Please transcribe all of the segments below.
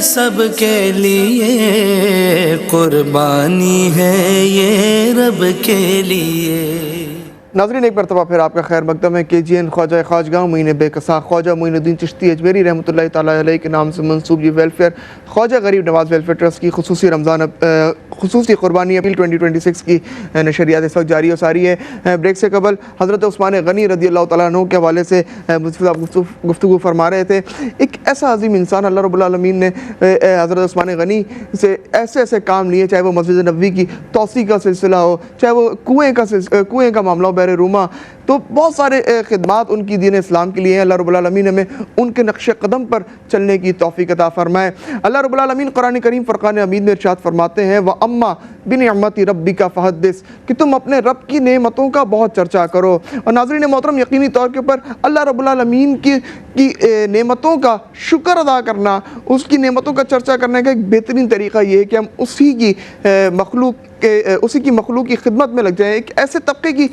سب کے لیے قربانی ہے یہ رب کے لیے۔ ناظرین ایک مرتبہ پھر آپ کا خیر مقدم ہے KGN خواجہ خواجگاؤں معین بے کساں خواجہ معین الدین چشتی اجمیری رحمۃ اللہ تعالیٰ علیہ کے نام سے منسوب یہ ویلفیئر خواجہ غریب نواز ویلفیئر ٹرسٹ کی خصوصی قربانی اپریل 2026 کی نشریات اس وقت جاری و ساری ہے۔ بریک سے قبل حضرت عثمان غنی رضی اللہ تعالیٰ عنہ کے حوالے سے مصطفیٰ صاحب گفتگو فرما رہے تھے۔ ایک ایسا عظیم انسان اللہ رب العالمین نے حضرت عثمان غنی سے ایسے کام لیے، چاہے وہ مسجد نبوی کی توسیع کا سلسلہ ہو، چاہے وہ کنویں کا معاملہ ہو بحر روما، تو بہت سارے خدمات ان کی دین اسلام کے لیے ہیں۔ اللہ رب العالمین ہمیں ان کے نقش قدم پر چلنے کی توفیق عطا فرمائے۔ اللہ رب العالمین قرآن کریم فرقان حمید میں ارشاد فرماتے ہیں وَأَمَّا بِنِعْمَتِ رَبِّكَ فَحَدِّثْ، کہ تم اپنے رب کی نعمتوں کا بہت چرچا کرو۔ اور ناظرین محترم، یقینی طور کے اوپر اللہ رب العالمین کی نعمتوں کا شکر ادا کرنا، اس کی نعمتوں کا چرچا کرنے کا ایک بہترین طریقہ یہ ہے کہ ہم اسی کی مخلوق کی خدمت میں لگ جائیں، ایک ایسے طبقے کی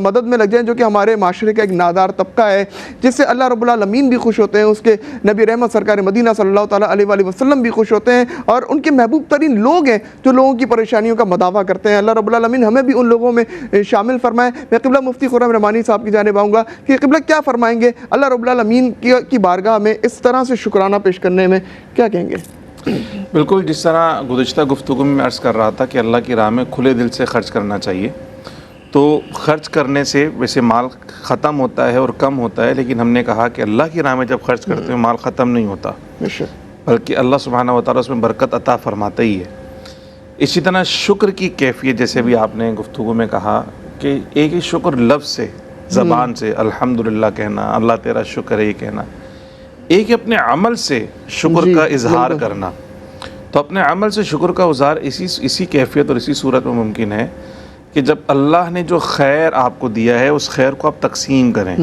مدد میں لگ جائیں جو کہ ہمارے معاشرے کا ایک نادار طبقہ ہے، جس سے اللہ رب العالمین بھی خوش ہوتے ہیں، اس کے نبی رحمت سرکار مدینہ صلی اللہ تعالیٰ علیہ وآلہ وسلم بھی خوش ہوتے ہیں، اور ان کے محبوب ترین لوگ ہیں جو لوگوں کی پریشانیوں کا مداوع کرتے ہیں۔ اللہ رب العالمین ہمیں بھی ان لوگوں میں شامل فرمائے۔ میں قبلہ مفتی خرم رحمانی صاحب کی جانب آؤں گا کہ قبلہ کیا فرمائیں گے، اللہ رب العالمین کی بارگاہ میں اس طرح سے شکرانہ پیش کرنے میں کیا کہیں گے؟ بالکل جس طرح گزشتہ گفتگو میں عرض کر رہا تھا کہ اللہ کی راہ میں کھلے دل سے خرچ کرنا چاہیے، تو خرچ کرنے سے ویسے مال ختم ہوتا ہے اور کم ہوتا ہے، لیکن ہم نے کہا کہ اللہ کی راہ میں جب خرچ کرتے ہیں مال ختم نہیں ہوتا، بلکہ اللہ سبحانہ و تعالیٰ اس میں برکت عطا فرماتا ہی ہے۔ اسی طرح شکر کی کیفیت، جیسے بھی آپ نے گفتگو میں کہا کہ ایک ہی شکر لفظ سے، زبان سے الحمدللہ کہنا، اللہ تیرا شکر ہے یہ کہنا، ایک اپنے عمل سے شکر کا اظہار کرنا، تو اپنے عمل سے شکر کا اظہار اسی کیفیت اور اسی صورت میں ممکن ہے کہ جب اللہ نے جو خیر آپ کو دیا ہے اس خیر کو آپ تقسیم کریں،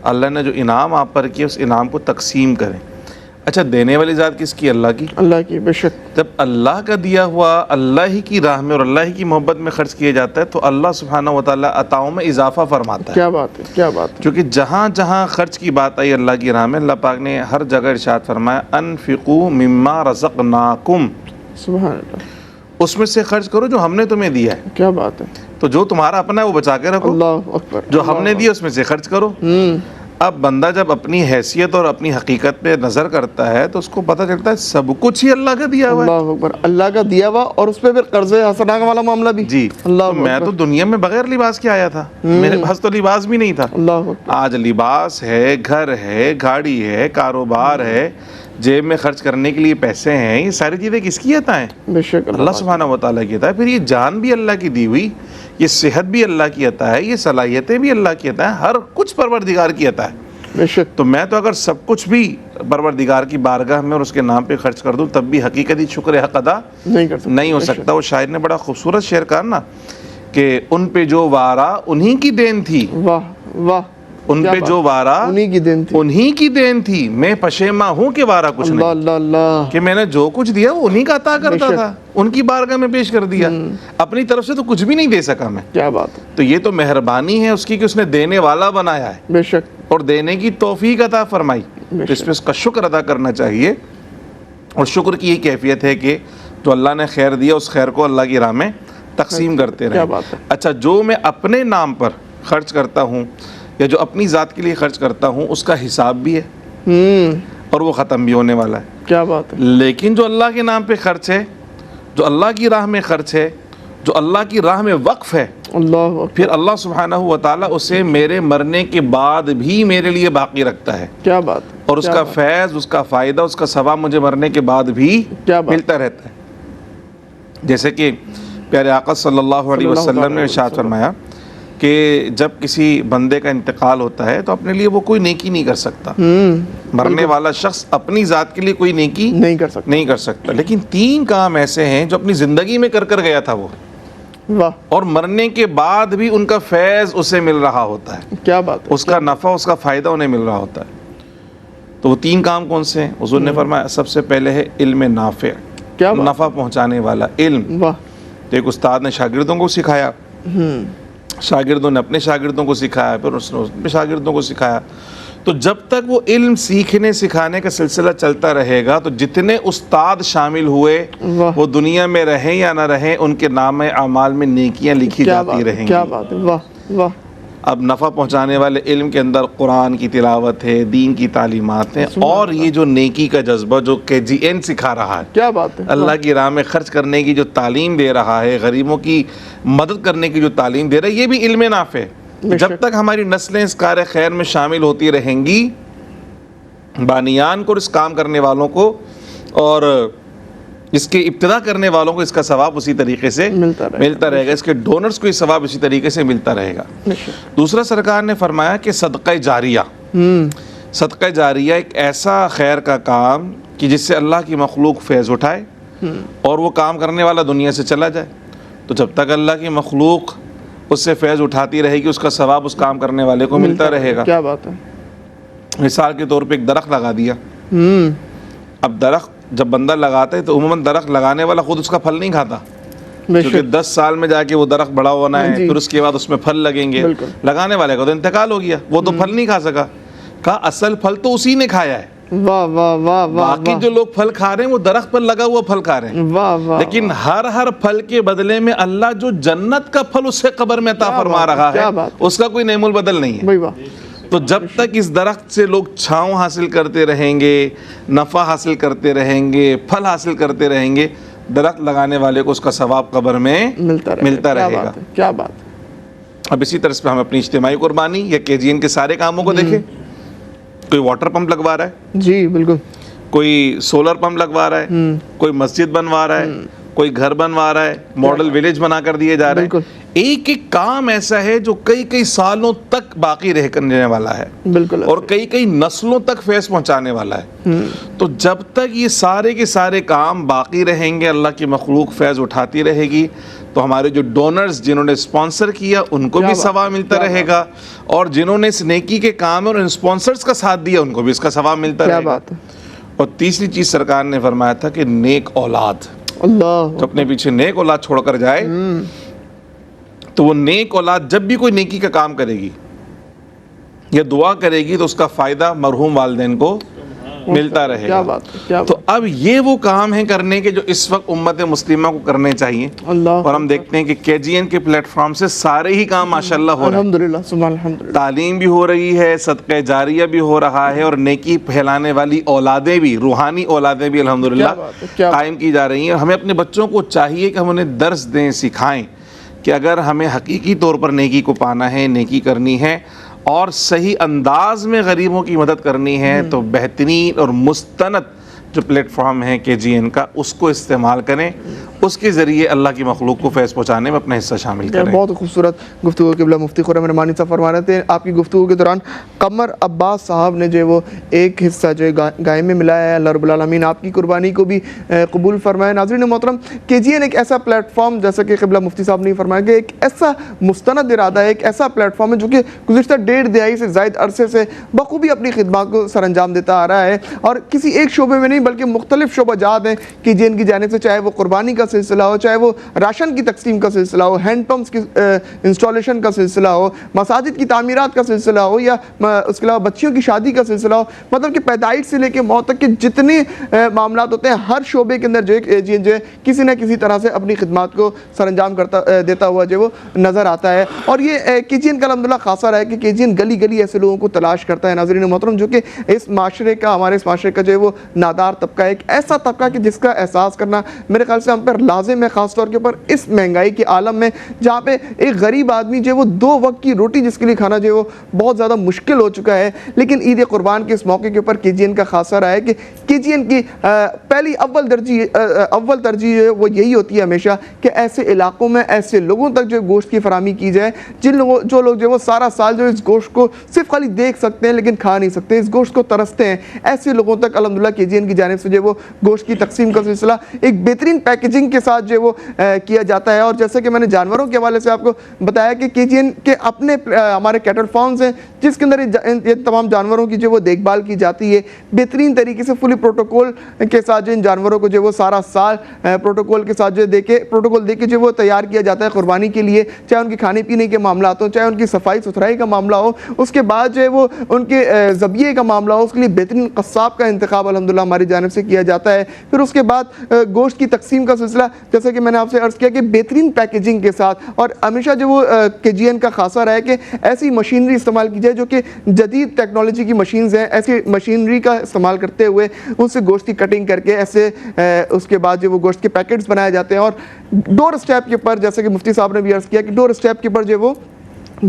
اللہ نے جو انعام آپ پر کیا اس انعام کو تقسیم کریں۔ اچھا، دینے والی ذات کس کی؟ اللہ کی۔ اللہ کی، بے شک۔ جب اللہ کا دیا ہوا اللہ ہی کی راہ میں اور اللہ ہی کی محبت میں خرچ کیا جاتا ہے تو اللہ سبحانہ و تعالیٰ عطاؤں میں اضافہ فرماتا ہے۔ کیا بات ہے، کیا بات ہے۔ کیونکہ جہاں جہاں خرچ کی بات آئی اللہ کی راہ میں، اللہ پاک نے ہر جگہ ارشاد فرمایا انفقوا مما رزقناکم، سبحان اللہ، اس میں سے خرچ کرو جو ہم نے تمہیں دیا ہے۔ کیا بات ہے۔ تو جو تمہارا اپنا ہے وہ بچا کے رکھو، اللہ اکبر، جو ہم نے دیا اس میں سے خرچ کرو۔ اب بندہ جب اپنی حیثیت اور اپنی حقیقت پہ نظر کرتا ہے تو اس کو پتہ چلتا ہے سب کچھ ہی اللہ کا دیا ہوا ہے۔ اللہ اکبر، اللہ کا دیا ہوا، اور اس پہ پھر قرض حسنہ والا معاملہ بھی۔ جی، میں تو دنیا میں بغیر لباس کے آیا تھا، میرے پاس تو لباس بھی نہیں تھا۔ آج لباس ہے، گھر ہے، گاڑی ہے، کاروبار ہے، جیب میں خرچ کرنے کے لیے پیسے ہیں، یہ ساری چیزیں کس کی عطا ہیں؟ بے شک اللہ سبحانہ و تعالیٰ کی عطا ہے۔ پھر یہ جان بھی اللہ کی دی ہوئی، یہ صحت بھی اللہ کی عطا ہے، یہ صلاحیتیں بھی اللہ کی عطا ہے، ہر کچھ پروردگار کی عطا ہے۔ بے شک۔ تو میں تو اگر سب کچھ بھی پروردگار کی بارگاہ میں اور اس کے نام پہ خرچ کر دوں تب بھی حقیقتی شکر حق ادا نہیں ہو سکتا۔ وہ شاعر نے بڑا خوبصورت شعر کہا نا کہ ان پہ جو وارا انہی کی دین تھی، واہ واہ، ان پہ جو وارا انہی کی دین تھی، میں پشیماں ہوں کہ وارا کچھ نہیں، اللہ اللہ، کہ میں نے جو کچھ دیا وہ انہی کا عطا کرتا تھا، ان کی بارگاہ میں پیش کر دیا، اپنی طرف سے تو کچھ بھی نہیں دے سکا میں۔ کیا بات ہے۔ تو یہ تو مہربانی ہے اس کی کہ اس نے دینے والا بنایا ہے، بے شک، اور دینے کی توفیق عطا فرمائی، تو اس پہ اس کا شکر ادا کرنا چاہیے۔ اور شکر کی یہ کیفیت ہے کہ جو اللہ نے خیر دیا اس خیر کو اللہ کی راہ میں تقسیم کرتے رہیں۔ اچھا، جو میں اپنے نام پر خرچ کرتا ہوں یا جو اپنی ذات کے لیے خرچ کرتا ہوں اس کا حساب بھی ہے اور وہ ختم بھی ہونے والا ہے۔ کیا بات ہے۔ لیکن جو اللہ کے نام پہ خرچ ہے، جو اللہ کی راہ میں خرچ ہے، جو اللہ کی راہ میں وقف ہے، پھر اللہ سبحانہ و تعالیٰ اسے میرے مرنے کے بعد بھی میرے لیے باقی رکھتا ہے۔ کیا بات۔ اور اس کا فیض، اس کا فائدہ، اس کا ثواب مجھے مرنے کے بعد بھی ملتا رہتا ہے۔ جیسے کہ پیارے آقا صلی اللہ علیہ وسلم نے ارشاد فرمایا کہ جب کسی بندے کا انتقال ہوتا ہے تو اپنے لیے وہ کوئی نیکی نہیں کر سکتا، مرنے والا شخص اپنی ذات کے لیے کوئی نیکی نہیں کر سکتا، لیکن 3 کام ایسے ہیں جو اپنی زندگی میں کر گیا تھا وہ، اور مرنے کے بعد بھی ان کا فیض اسے مل رہا ہوتا ہے۔ کیا بات ہے۔ اس کا نفع، اس کا فائدہ انہیں مل رہا ہوتا ہے۔ تو وہ 3 کام کون سے ہیں؟ حضور نے فرمایا سب سے پہلے ہے علم نافع، نفع پہنچانے والا علم۔ تو ایک استاد نے شاگردوں کو سکھایا، شاگردوں نے اپنے شاگردوں کو سکھایا، پھر اس نے اپنے شاگردوں کو سکھایا، تو جب تک وہ علم سیکھنے سکھانے کا سلسلہ چلتا رہے گا تو جتنے استاد شامل ہوئے وہ دنیا میں رہیں یا نہ رہیں ان کے نام اعمال میں نیکیاں لکھی جاتی رہیں گی. کیا بات ہے, واہ واہ. اب نفع پہنچانے والے علم کے اندر قرآن کی تلاوت ہے, دین کی تعلیمات ہیں, اور یہ جو نیکی کا جذبہ جو KGN سکھا رہا ہے, کیا بات ہے, اللہ کی راہ میں خرچ کرنے کی جو تعلیم دے رہا ہے, غریبوں کی مدد کرنے کی جو تعلیم دے رہا ہے, یہ بھی علم نافع ہے. جب تک ہماری نسلیں اس کار خیر میں شامل ہوتی رہیں گی, بانیان کو, اس کام کرنے والوں کو اور اس کے ابتدا کرنے والوں کو اس کا ثواب اسی طریقے سے ملتا رہے گا, اس کے ڈونرز کو یہ ثواب اسی طریقے سے ملتا رہے گا. دوسرا سرکار نے فرمایا کہ صدقہ جاریہ ایک ایسا خیر کا کام کہ جس سے اللہ کی مخلوق فیض اٹھائے اور وہ کام کرنے والا دنیا سے چلا جائے. تو جب تک اللہ کی مخلوق اس سے فیض اٹھاتی رہے گی, اس کا ثواب اس کام کرنے والے کو ملتا رہے گا. کیا بات ہے. مثال کے طور پہ ایک درخت لگا دیا. اب درخت جب بندہ لگاتا ہے تو عموماً درخت لگانے والا خود اس کا پھل نہیں کھاتا, کیونکہ 10 سال میں جا کے وہ درخت بڑا ہونا ہے, پھر اس کے بعد اس میں پھل لگیں گے. لگانے والے کا تو انتقال ہو گیا, وہ تو پھل نہیں کھا سکا. کہا اصل پھل تو اسی نے کھایا ہے, واہ واہ واہ. باقی جو لوگ پھل کھا رہے ہیں وہ درخت پر لگا ہوا پھل کھا رہے ہیں. واہ واہ. لیکن ہر پھل کے بدلے میں اللہ جو جنت کا پھل اسے قبر میں عطا فرما رہا ہے, اس کا کوئی نعم البدل نہیں ہے. تو جب تک اس درخت سے لوگ چھاؤں حاصل کرتے رہیں گے, نفع حاصل کرتے رہیں گے, پھل حاصل کرتے رہیں گے, درخت لگانے والے کو اس کا ثواب قبر میں ملتا رہے گا. کیا بات. اب اسی طرح سے ہم اپنی اجتماعی قربانی یا KGN کے سارے کاموں کو دیکھیں. کوئی واٹر پمپ لگوا رہا ہے, جی بالکل, کوئی سولر پمپ لگوا رہا ہے, کوئی مسجد بنوا رہا ہے, کوئی گھر بنوا رہا ہے, ماڈل ویلیج بنا کر دیے جا رہے ہیں. ایک ایک کام ایسا ہے جو کئی سالوں تک باقی رہ کرنے والا ہے, بالکل, اور کئی نسلوں تک فیض پہنچانے والا ہے. تو جب تک یہ سارے کے سارے کام باقی رہیں گے, اللہ کی مخلوق فیض اٹھاتی رہے گی, تو ہمارے جو ڈونرز جنہوں نے اسپانسر کیا ان کو بھی ثواب ملتا رہے گا, اور جنہوں نے اس نیکی کے کام اور ان اسپانسرز کا ساتھ دیا ان کو بھی اس کا ثواب ملتا رہے گا. اور تیسری چیز سرکار نے فرمایا تھا کہ نیک اولاد, اللہ تو اپنے پیچھے نیک اولاد چھوڑ کر جائے, تو وہ نیک اولاد جب بھی کوئی نیکی کا کام کرے گی یا دعا کرے گی تو اس کا فائدہ مرحوم والدین کو ملتا رہے گا. تو اب یہ وہ کام ہیں کرنے کے جو اس وقت امت مسلمہ کو کرنے چاہیے, اور ہم دیکھتے ہیں کہ KGN کے پلیٹ فارم سے سارے ہی کام ماشاءاللہ ہو رہے ہیں. الحمدللہ, تعلیم بھی ہو رہی ہے, صدقہ جاریہ بھی ہو رہا ہے, اور نیکی پھیلانے والی اولادیں بھی, روحانی اولادیں بھی الحمدللہ قائم کی جا رہی ہیں. ہمیں اپنے بچوں کو چاہیے کہ ہم انہیں درس دیں, سکھائیں کہ اگر ہمیں حقیقی طور پر نیکی کو پانا ہے, نیکی کرنی ہے اور صحیح انداز میں غریبوں کی مدد کرنی ہے, تو بہترین اور مستند جو پلیٹ فارم ہے KGN کا, اس کو استعمال کریں, اس کے ذریعے اللہ کی مخلوق کو فیض پہنچانے میں اپنا حصہ شامل کریں. بہت خوبصورت گفتگو. قبلہ مفتی خرم رحمانی صاحب فرما رہے تھے آپ کی گفتگو کے دوران قمر عباس صاحب نے جو وہ ایک حصہ جو گائے میں ملایا ہے, اللہ رب العالمین آپ کی قربانی کو بھی قبول فرمائے. ناظرین محترم, KGN ایک ایسا پلیٹ فارم, جیسا کہ قبلہ مفتی صاحب نے فرمایا, کہ ایک ایسا مستند ارادہ ہے, ایک ایسا پلیٹ فارم ہے جو کہ گزشتہ 1.5 دہائی سے زائد عرصے سے بخوبی اپنی خدمات کو سر انجام دیتا آ رہا ہے, اور کسی ایک شعبے میں نہیں بلکہ مختلف شعبہ جات ہیں KGN کی جانب سے, چاہے وہ قربانی کا سلسلہ ہو, چاہے وہ راشن کی تقسیم کا سلسلہ ہو, ہینڈ پمپس کی انسٹالیشن کا سلسلہ ہو, مساجد کی تعمیرات کا سلسلہ ہو, یا اس کے علاوہ بچیوں کی شادی کا سلسلہ ہو. مطلب کہ پیدائش سے لے کے موت تک کے جتنے معاملات ہوتے ہیں, ہر شعبے کے اندر جو ہے کسی نہ کسی طرح سے اپنی خدمات کو سر انجام دیتا ہوا جو وہ نظر آتا ہے. اور یہ KGN کا الحمدللہ خاصہ رہا ہے کہ KGN گلی گلی ایسے لوگوں کو تلاش کرتا ہے. ناظرین محترم, جو کہ اس معاشرے کا, ہمارے اس معاشرے کا جو ہے وہ نادار طبقہ ہے, ایک ایسا طبقہ کہ جس کا احساس کرنا میرے خیال سے ہم پر لازم ہے, خاص طور کے اوپر اس مہنگائی کے عالم میں, جہاں پہ ایک غریب آدمی جو ہے وہ 2 وقت کی روٹی جس کے لیے کھانا جو ہے وہ بہت زیادہ مشکل ہو چکا ہے. لیکن عید قربان کے اس موقع کے اوپر KGN کا خاصہ رہا ہے کہ KGN کی پہلی اول ترجیح وہ یہی ہوتی ہے ہمیشہ کہ ایسے علاقوں میں ایسے لوگوں تک جو گوشت کی فراہمی کی جائے, جو لوگ جو وہ سارا سال جو اس گوشت کو صرف خالی دیکھ سکتے ہیں لیکن کھا نہیں سکتے, اس گوشت کو ترستے ہیں, ایسے لوگوں تک الحمدللہ KGN کی جانب سے جو وہ گوشت کی تقسیم کا سلسلہ ایک بہترین پیکیجنگ پیکیجنگ کے ساتھ جو وہ کیا جاتا ہے. اور جیسے کہ میں نے جانوروں کے حوالے سے آپ کو بتایا کہ KGN کے اپنے ہمارے کیٹل فارمز ہیں جس کے اندر یہ تمام جانوروں کی جو وہ دیکھ بھال کی جاتی ہے بہترین طریقے سے فلی پروٹوکول کے ساتھ. جو ان جانوروں کو جو وہ سارا سال پروٹوکول کے ساتھ جو پروٹوکول دے کے جو وہ تیار کیا جاتا ہے قربانی کے لیے, چاہے ان کے کھانے پینے کے معاملات ہوں, چاہے ان کی صفائی ستھرائی کا معاملہ ہو, اس کے بعد جو ہے وہ ان کے ذبیحے کا معاملہ ہو, اس کے لیے بہترین قصاب کا انتخاب الحمدللہ ہماری جانب سے کیا جاتا ہے. پھر اس کے بعد گوشت کی تقسیم کا سلسلہ جیسے کہ میں نے آپ سے عرض کیا کہ بہترین پیکیجنگ کے ساتھ. اور ہمیشہ جو وہ KGN کا خاصہ رہا ہے کہ ایسی مشینری استعمال کی جائے جو کہ جدید ٹیکنالوجی کی مشینز ہیں, ایسی مشینری کا استعمال کرتے ہوئے ان سے گوشت کی کٹنگ کر کے ایسے اس کے بعد جو وہ گوشت کے پیکٹس بنائے جاتے ہیں. اور ڈور اسٹیپ کے پر جیسے کہ مفتی صاحب نے بھی عرض کیا کہ ڈور اسٹیپ کے پر جو وہ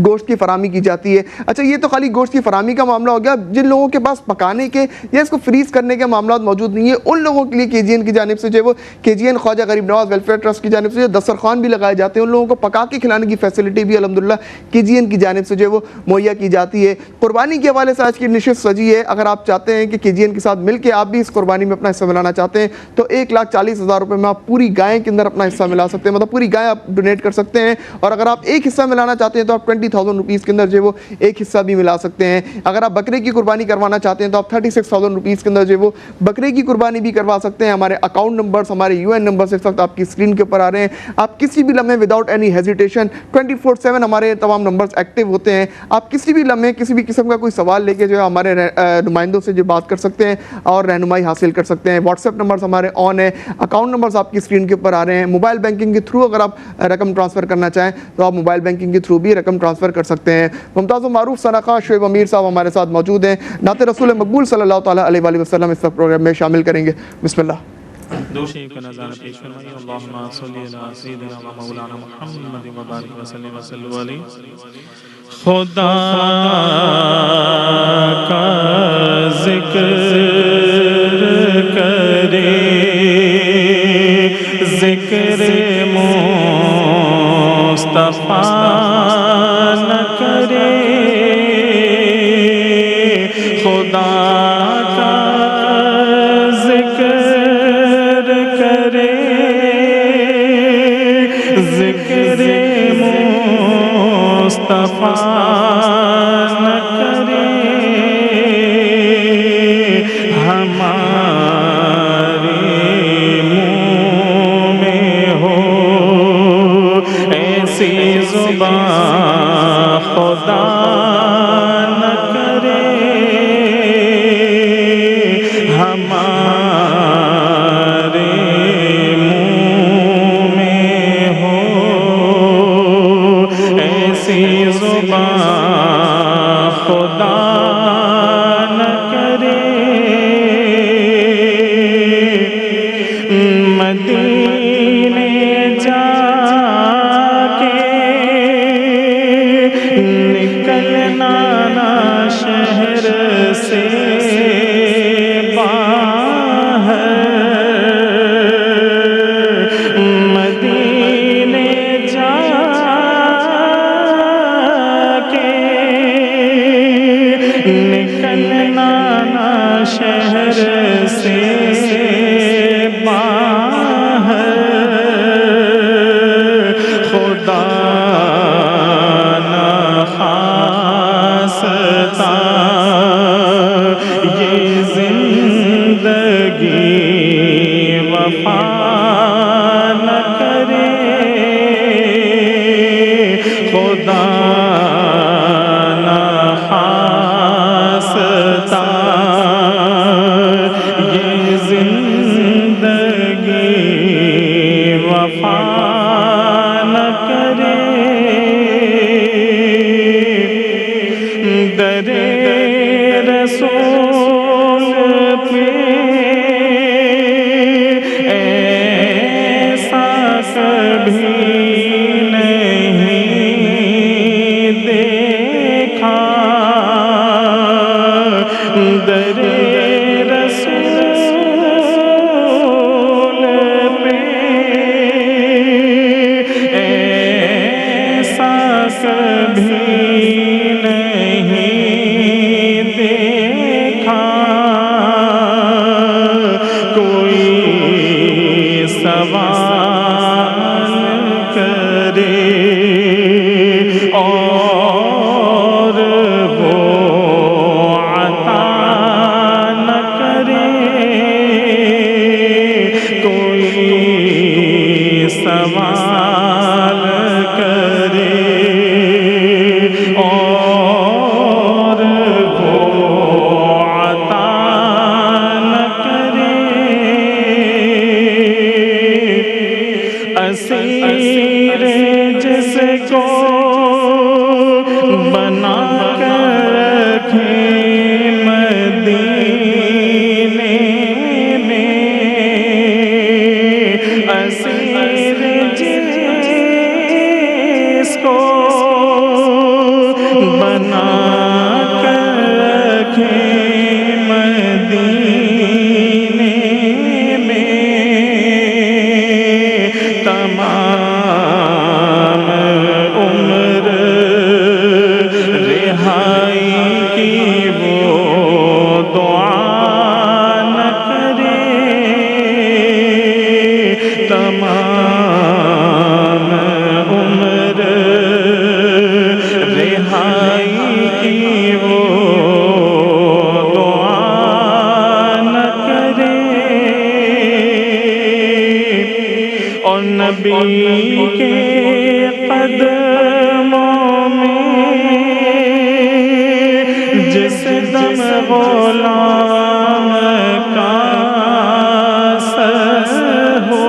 گوشت کی فراہمی کی جاتی ہے. اچھا یہ تو خالی گوشت کی فراہمی کا معاملہ ہو گیا. جن لوگوں کے پاس پکانے کے یا اس کو فریز کرنے کے معاملات موجود نہیں ہیں ان لوگوں کے لیے KGN کی جانب سے جو وہ KGN خواجہ غریب نواز ویلفیئر ٹرسٹ کی جانب سے جو دسترخوان بھی لگائے جاتے ہیں, ان لوگوں کو پکا کے کھلانے کی فیسلٹی بھی الحمدللہ KGN کی جانب سے جو وہ مہیا کی جاتی ہے. قربانی کے حوالے سے آج کی نشست سجی ہے. اگر آپ چاہتے ہیں کہ KGN کے ساتھ مل کے آپ بھی اس قربانی میں اپنا حصہ ملانا چاہتے ہیں تو 1,40,000 روپے میں آپ پوری گائے کے اندر اپنا حصہ ملا سکتے ہیں, مطلب پوری گائے آپ ڈونیٹ کر سکتے ہیں. اور اگر آپ ایک حصہ ملانا چاہتے ہیں تو آپ 20,000 روپیز کے اندر جو وہ ایک حصہ بھی ملا سکتے ہیں. اگر آپ بکرے کی قربانی کروانا چاہتے ہیں تو آپ 36,000 روپیز کے اندر جو وہ بکرے کی قربانی بھی کروا سکتے ہیں. ہمارے اکاؤنٹ نمبرز, ہمارے UN نمبرز اس وقت آپ کی اسکرین کے اوپر آ رہے ہیں. آپ کسی بھی لمحے وداؤٹ اینی ہیزیٹیشن 24/7 ہمارے تمام نمبرز ایکٹیو ہوتے ہیں. آپ کسی بھی لمحے کسی بھی قسم کا کوئی سوال لے کے جو ہے ہمارے نمائندوں سے جو بات کر سکتے ہیں اور رہنمائی حاصل کر سکتے ہیں. واٹس ایپ نمبرز ہمارے آن ہیں, اکاؤنٹ نمبرز آپ کی اسکرین کے اوپر آ رہے ہیں. موبائل بینکنگ کے تھرو اگر آپ رقم ٹرانسفر کرنا چاہیں تو آپ موبائل بینکنگ کے تھرو بھی رقم ٹرانسفر کر سکتے ہیں. ممتاز و معروف سناخا شعیب امیر صاحب ہمارے ساتھ موجود ہیں. نعت رسول مقبول صلی اللہ تعالیٰ علیہ وآلہ وسلم اس وقت پروگرام میں شامل کریں گے. بسم اللہ. دو شریف کا نظارہ پیش فرمائیے. اللہم صلی علی سیدنا و مولانا محمد و بارک وسلم وسلم علیہ. خدا کا ذکر کرے, ذکر مصطفیٰ نہ کرے. خدا کا ذکر کرے, ذکر مصطفیٰ نہ کرے. ہمارے منہ میں ہو ایسی زبان خدا نہ کرے. ہمارے منہ میں ہو ایسی زبان خدا نہ کرے. مدینے جا کے نکلنا نہ شہر سے باہر. مدینے جا کے نکلنا نہ شہر سے باہر. خدا نخواستہ یہ زندگی وفا نہ کرے. خدا نخواستہ یہ زندگی وفا نہ کرے. در رسول پہ ایسا کبھی نہیں دیکھا. در رسول پہ ایسا کبھی نہیں دیکھا. کوئی سوال سوال کرے اور وہ عطا نہ کرے، اسیر جس کو بنا کر رکھے مدینے میں، اسیر جس کو بنا کر رکھے مدینے میں، تمام عمر رہائی کی وہ دعا نہ کرے، تمام عمر رہائی کی وہ دعا نہ کرے، اور نبی کے قدموں میں جس دم غلام کا سر ہو،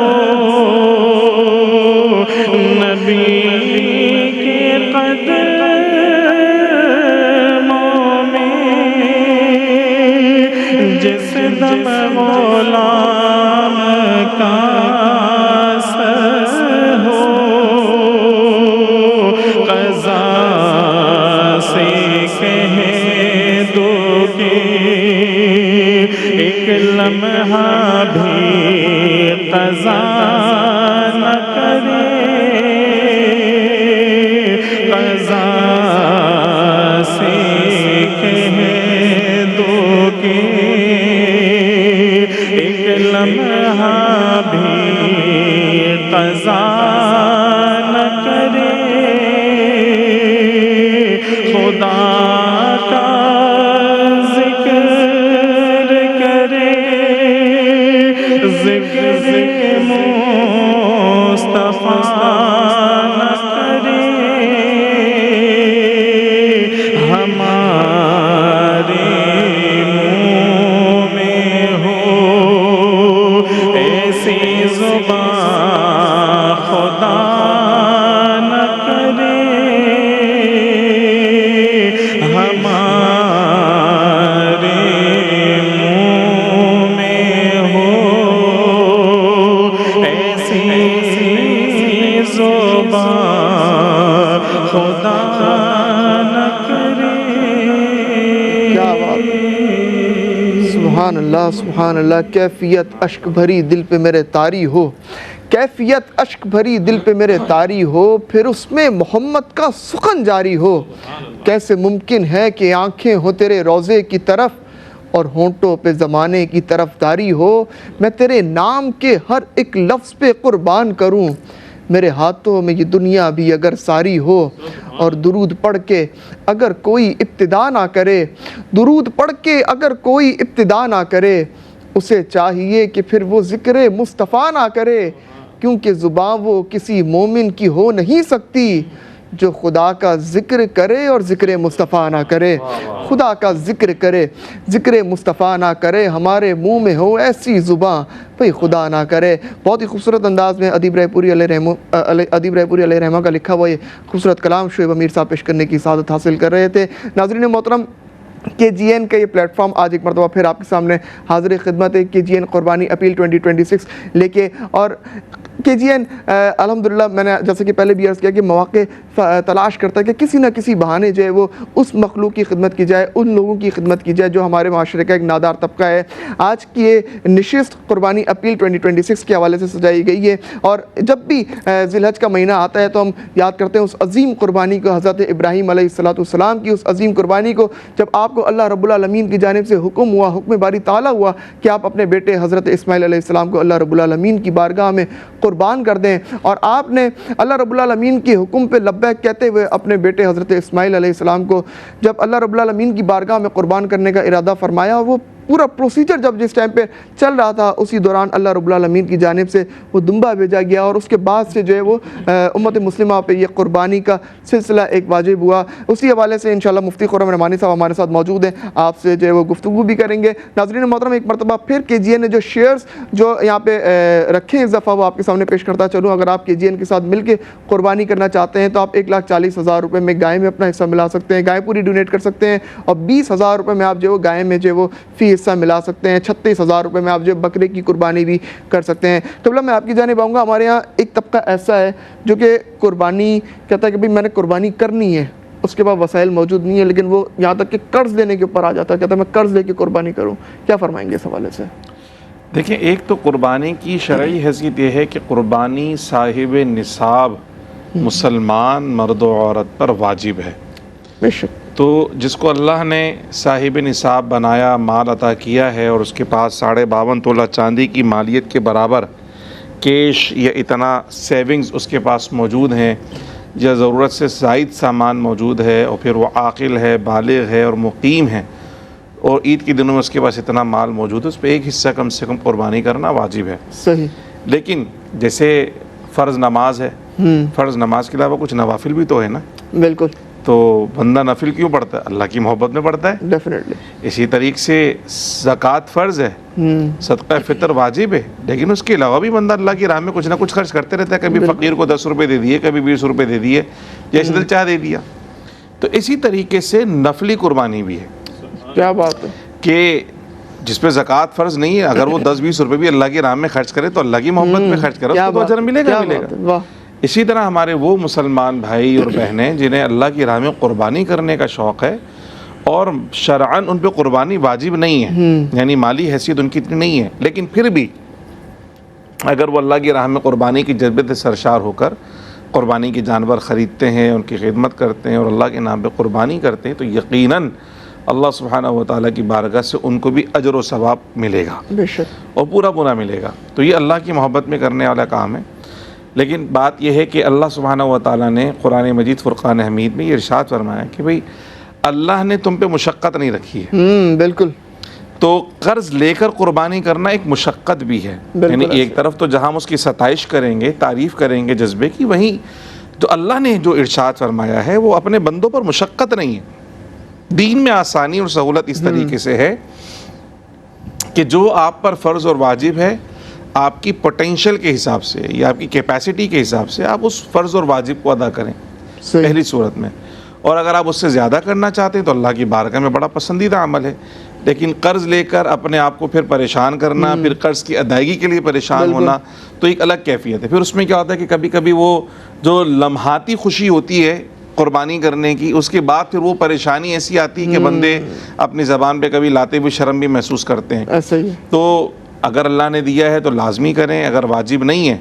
نبی کے قدموں میں جس دم غلام کا سر ہو، قضا سے کہہ دو کہ ایک لمحہ بھی قضا نہ کرے، قضا سے کہہ دو کہ ایک لمحہ بھی قضا نہ کرے، خدا کا ذکر کرے، ذکر مصطفیٰ نہ کرے، ہمارے منہ میں ہو ایسی زبان خدا نہ کرے، ہمارے منہ میں ہو ایسی زبان خدا نہ کرے۔ کیا بات! سبحان اللہ سبحان اللہ، کیفیت اشک بھری دل پہ میرے طاری ہو، کیفیت اشک بھری دل پہ میرے طاری ہو، پھر اس میں محمد کا سخن جاری ہو، کیسے ممکن ہے کہ آنکھیں ہو تیرے روضے کی طرف اور ہونٹوں پہ زمانے کی طرف داری ہو، میں تیرے نام کے ہر ایک لفظ پہ قربان کروں، میرے ہاتھوں میں یہ دنیا بھی اگر ساری ہو، اور درود پڑھ کے اگر کوئی ابتدا نہ کرے، درود پڑھ کے اگر کوئی ابتدا نہ کرے، اسے چاہیے کہ پھر وہ ذکر مصطفیٰ نہ کرے، کیونکہ زبان وہ کسی مومن کی ہو نہیں سکتی جو خدا کا ذکر کرے اور ذکر مصطفیٰ نہ کرے، خدا کا ذکر کرے ذکر مصطفیٰ نہ کرے، ہمارے منہ میں ہو ایسی زبان بھئی خدا نہ کرے۔ بہت ہی خوبصورت انداز میں ادیب رائے پوری علیہ رحمہ کا لکھا ہوا یہ خوبصورت کلام شعیب امیر صاحب پیش کرنے کی سعادت حاصل کر رہے تھے۔ ناظرین محترم، KGN کا یہ پلیٹ فارم آج ایک مرتبہ پھر آپ کے سامنے حاضر خدمت ہے، KGN قربانی اپیل 2026 لے کے، اور KGN الحمدللہ میں نے جیسے کہ پہلے بھی عرض کیا کہ مواقع تلاش کرتا ہے کہ کسی نہ کسی بہانے جو ہے وہ اس مخلوق کی خدمت کی جائے، ان لوگوں کی خدمت کی جائے جو ہمارے معاشرے کا ایک نادار طبقہ ہے۔ آج کی یہ نشست قربانی اپیل 2026 کے حوالے سے سجائی گئی ہے، اور جب بھی ذی الحج کا مہینہ آتا ہے تو ہم یاد کرتے ہیں اس عظیم قربانی کو، حضرت ابراہیم علیہ السلام کی اس عظیم قربانی کو، جب آپ کو اللہ رب العالمین کی جانب سے حکم ہوا، حکم باری تعالیٰ ہوا کہ آپ اپنے بیٹے حضرت اسماعیل علیہ السلام کو اللہ رب العالمین کی بارگاہ میں قربان کر دیں، اور آپ نے اللہ رب العالمین کے حکم پہ لبیک کہتے ہوئے اپنے بیٹے حضرت اسماعیل علیہ السلام کو جب اللہ رب العالمین کی بارگاہ میں قربان کرنے کا ارادہ فرمایا، وہ پورا پروسیجر جب جس ٹائم پہ چل رہا تھا اسی دوران اللہ رب العالمین کی جانب سے وہ دمبا بھیجا گیا اور اس کے بعد سے جو ہے وہ امت مسلمہ پہ یہ قربانی کا سلسلہ ایک واجب ہوا. اسی حوالے سے انشاءاللہ مفتی خرم رحمانی صاحب ہمارے ساتھ موجود ہیں, آپ سے جو ہے وہ گفتگو بھی کریں گے. ناظرین محترم, ایک مرتبہ پھر KGN نے جو شیئرز جو یہاں پہ رکھے ہیں اس دفعہ وہ آپ کے سامنے پیش کرتا چلوں. اگر آپ KGN کے ساتھ مل کے قربانی کرنا چاہتے ہیں تو آپ 1,40,000 روپے میں گائے میں اپنا حصہ ملا سکتے ہیں, گائے پوری ڈونیٹ کر سکتے ہیں, اور 20,000 روپے میں آپ جو گائے میں جو وہ فی حصہ ملا سکتے ہیں. 36,000 روپے میں آپ جو بکرے کی قربانی بھی کر سکتے ہیں. قبلہ میں آپ کی جانب آؤں گا. ہمارے یہاں ایک طبقہ ایسا ہے جو کہ قربانی کہتا ہے کہ بھئی میں نے قربانی کرنی ہے, اس کے بعد وسائل موجود نہیں ہے, لیکن وہ یہاں تک کہ قرض لینے کے اوپر آ جاتا ہے, کہتا ہے میں قرض لے کے قربانی کروں. کیا فرمائیں گے اس حوالے سے؟ دیکھیں, ایک تو قربانی کی شرعی حیثیت یہ ہے کہ قربانی صاحب نصاب مسلمان مرد و عورت پر واجب ہے. بے شک. تو جس کو اللہ نے صاحب نصاب بنایا, مال عطا کیا ہے, اور اس کے پاس 52.5 تولہ چاندی کی مالیت کے برابر کیش یا اتنا سیونگز اس کے پاس موجود ہیں, یا ضرورت سے زائد سامان موجود ہے, اور پھر وہ عاقل ہے, بالغ ہے اور مقیم ہے, اور عید کے دنوں میں اس کے پاس اتنا مال موجود ہے, اس پہ ایک حصہ کم سے کم قربانی کرنا واجب ہے. صحیح. لیکن جیسے فرض نماز ہے, فرض نماز کے علاوہ کچھ نوافل بھی تو ہے نا. بالکل. تو بندہ نفل کیوں پڑھتا ہے؟ اللہ کی محبت میں پڑھتا ہے. ڈیفینیٹلی. اسی طریقے سے زکوٰۃ فرض ہے, صدقہ فطر واجب ہے, لیکن اس کے علاوہ بھی بندہ اللہ کی راہ میں کچھ نہ کچھ خرچ کرتے رہتا ہے. کبھی فقیر کو 10 روپے دے دیے, کبھی 20 روپے دے دیے, جیسے دل چاہ دے دیا. تو اسی طریقے سے نفلی قربانی بھی ہے. کیا بات ہے کہ جس پہ زکوٰۃ فرض نہیں ہے, اگر وہ 10-20 روپے بھی اللہ کی راہ میں خرچ کرے تو اللہ کی محبت میں خرچ کرے, اس کو تو اجر ملے گا ملے گا. اسی طرح ہمارے وہ مسلمان بھائی اور بہنیں جنہیں اللہ کی راہ میں قربانی کرنے کا شوق ہے اور شرعاً ان پہ قربانی واجب نہیں ہے, یعنی مالی حیثیت ان کی اتنی نہیں ہے, لیکن پھر بھی اگر وہ اللہ کی راہ میں قربانی کی جذبے سے سرشار ہو کر قربانی کے جانور خریدتے ہیں, ان کی خدمت کرتے ہیں اور اللہ کے نام پہ قربانی کرتے ہیں, تو یقیناً اللہ سبحانہ و تعالیٰ کی بارگاہ سے ان کو بھی اجر و ثواب ملے گا, بے شک, اور پورا پورا ملے گا. تو یہ اللہ کی محبت میں کرنے والا کام ہے. لیکن بات یہ ہے کہ اللہ سبحانہ و تعالیٰ نے قرآن مجید فرقان حمید میں یہ ارشاد فرمایا کہ بھئی اللہ نے تم پہ مشقت نہیں رکھی ہے. بالکل. تو قرض لے کر قربانی کرنا ایک مشقت بھی ہے. یعنی ایک طرف تو جہاں ہم اس کی ستائش کریں گے, تعریف کریں گے جذبے کی, وہیں تو اللہ نے جو ارشاد فرمایا ہے وہ اپنے بندوں پر مشقت نہیں ہے. دین میں آسانی اور سہولت اس طریقے سے ہے کہ جو آپ پر فرض اور واجب ہے, آپ کی پوٹینشل کے حساب سے یا آپ کی کیپیسٹی کے حساب سے آپ اس فرض اور واجب کو ادا کریں پہلی صورت میں. اور اگر آپ اس سے زیادہ کرنا چاہتے ہیں تو اللہ کی بارگاہ میں بڑا پسندیدہ عمل ہے. لیکن قرض لے کر اپنے آپ کو پھر پریشان کرنا, پھر قرض کی ادائیگی کے لیے پریشان ہونا, تو ایک الگ کیفیت ہے. پھر اس میں کیا ہوتا ہے کہ کبھی کبھی وہ جو لمحاتی خوشی ہوتی ہے قربانی کرنے کی, اس کے بعد پھر وہ پریشانی ایسی آتی ہے کہ بندے اپنی زبان پہ کبھی لاتے ہوئے شرم بھی محسوس کرتے ہیں. ایسا ہی ہے. تو اگر اللہ نے دیا ہے تو لازمی کریں, اگر واجب نہیں ہے